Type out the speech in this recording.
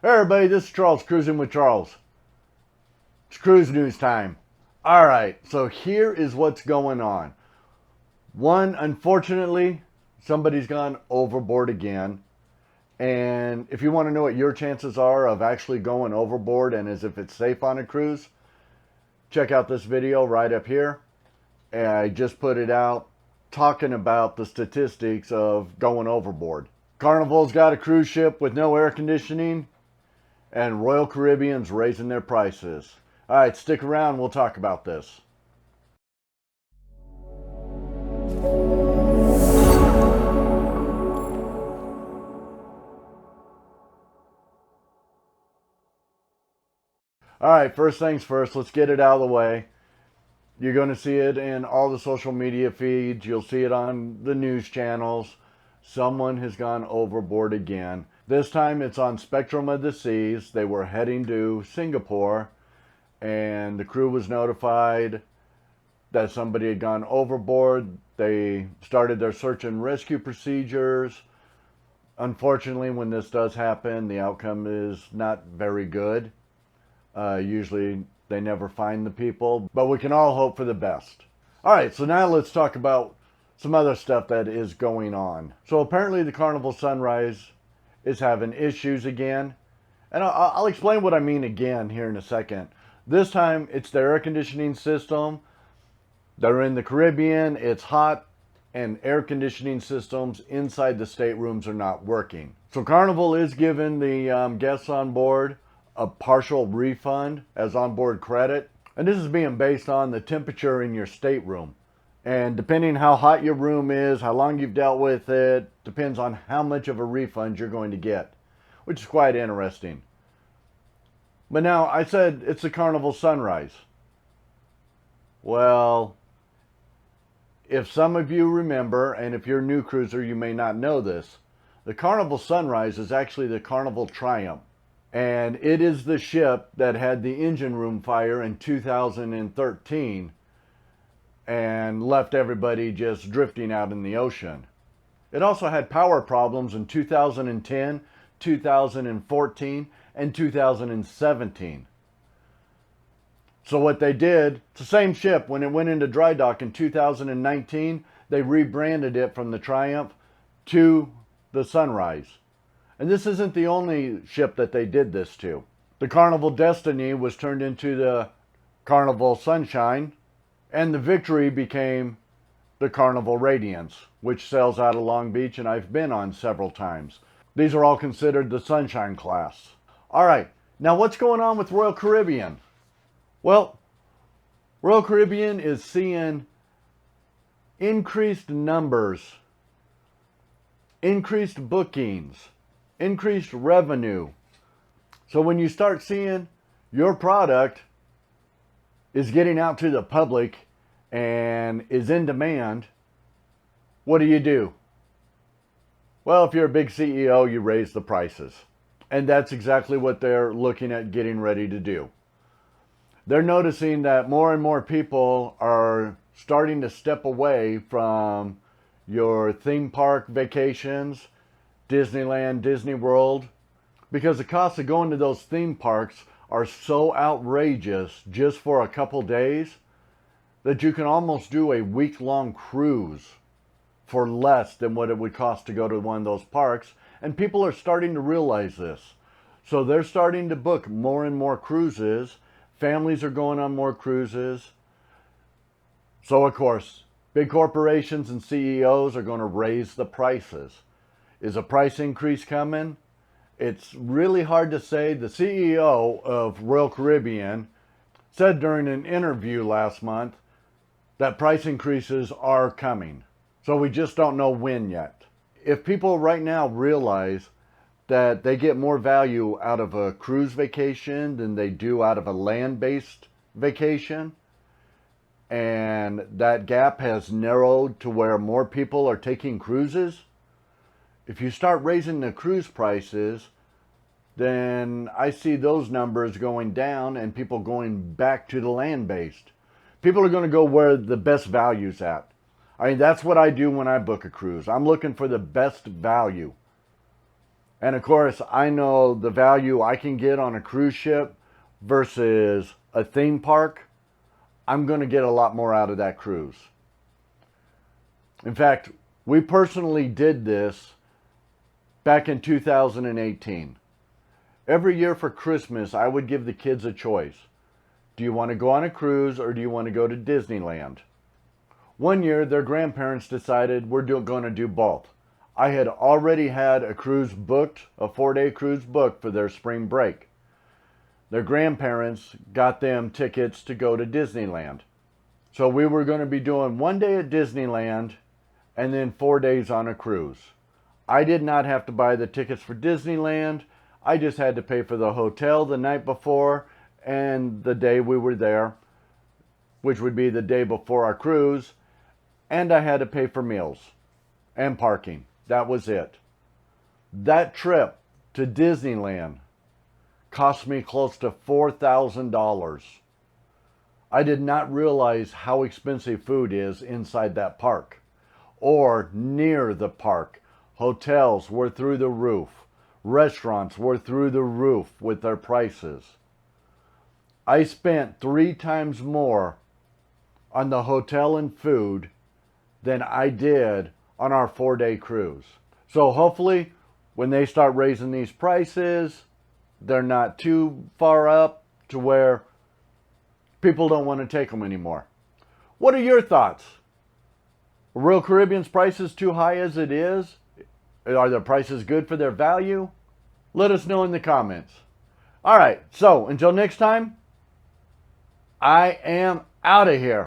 Hey everybody, this is Charles, Cruising with Charles. It's cruise news time. Alright, so here is what's going on. One, unfortunately, somebody's gone overboard again. And if you want to know what your chances are of actually going overboard and as if it's safe on a cruise, check out this video right up here. And I just put it out talking about the statistics of going overboard. Carnival's got a cruise ship with no air conditioning, and Royal Caribbean's raising their prices. All right, stick around. We'll talk about this. All right, first things first, let's get it out of the way. You're going to see it in all the social media feeds. You'll see it on the news channels. Someone has gone overboard again. This time it's on Spectrum of the Seas. They were heading to Singapore, and the crew was notified that somebody had gone overboard. They started their search and rescue procedures. Unfortunately, when this does happen, the outcome is not very good. Usually they never find the people, but we can all hope for the best. All right, so now let's talk about some other stuff that is going on. So apparently the Carnival Sunrise is having issues again. And I'll explain what I mean again here in a second. This time it's the air conditioning system. They're in the Caribbean, it's hot, and air conditioning systems inside the staterooms are not working. So Carnival is giving the guests on board a partial refund as onboard credit. And this is being based on the temperature in your stateroom. And depending how hot your room is, how long you've dealt with it, depends on how much of a refund you're going to get, which is quite interesting. But now, I said it's the Carnival Sunrise. Well, if some of you remember, and if you're a new cruiser, you may not know this, the Carnival Sunrise is actually the Carnival Triumph. And it is the ship that had the engine room fire in 2013 and left everybody just drifting out in the ocean. It also had power problems in 2010, 2014, and 2017. So what they did, it's the same ship. When it went into dry dock in 2019, they rebranded it from the Triumph to the Sunrise. And this isn't the only ship that they did this to. The Carnival Destiny was turned into the Carnival Sunshine, and the Victory became the Carnival Radiance, which sails out of Long Beach, and I've been on several times. These are all considered the Sunshine class. All right, now what's going on with Royal Caribbean? Well, Royal Caribbean is seeing increased numbers, increased bookings, increased revenue. So when you start seeing your product is getting out to the public and is in demand, what do? Well, if you're a big CEO, you raise the prices. And that's exactly what they're looking at getting ready to do. They're noticing that more and more people are starting to step away from your theme park vacations, Disneyland, Disney World, because the cost of going to those theme parks are so outrageous just for a couple days that you can almost do a week-long cruise for less than what it would cost to go to one of those parks. And people are starting to realize this. So they're starting to book more and more cruises. Families are going on more cruises. So of course, big corporations and CEOs are going to raise the prices. Is a price increase coming? It's really hard to say. The CEO of Royal Caribbean said during an interview last month that price increases are coming. So we just don't know when yet. If people right now realize that they get more value out of a cruise vacation than they do out of a land-based vacation, and that gap has narrowed to where more people are taking cruises, if you start raising the cruise prices, then I see those numbers going down and people going back to the land-based. People are going to go where the best value's at. I mean, that's what I do when I book a cruise. I'm looking for the best value. And of course, I know the value I can get on a cruise ship versus a theme park. I'm going to get a lot more out of that cruise. In fact, we personally did this back in 2018. Every year for Christmas, I would give the kids a choice. Do you want to go on a cruise or do you want to go to Disneyland? One year, their grandparents decided we're going to do both. I had already had a cruise booked, a 4-day cruise booked for their spring break. Their grandparents got them tickets to go to Disneyland. So we were going to be doing 1 day at Disneyland and then 4 days on a cruise. I did not have to buy the tickets for Disneyland. I just had to pay for the hotel the night before and the day we were there, which would be the day before our cruise, and I had to pay for meals and parking. That was it. That trip to Disneyland cost me close to $4,000. I did not realize how expensive food is inside that park or near the park. Hotels were through the roof. Restaurants were through the roof with their prices. I spent 3 times more on the hotel and food than I did on our 4-day cruise. So hopefully when they start raising these prices, they're not too far up to where people don't want to take them anymore. What are your thoughts? Are Royal Caribbean's prices too high as it is? Are their prices good for their value? Let us know in the comments. All right, so until next time, I am out of here.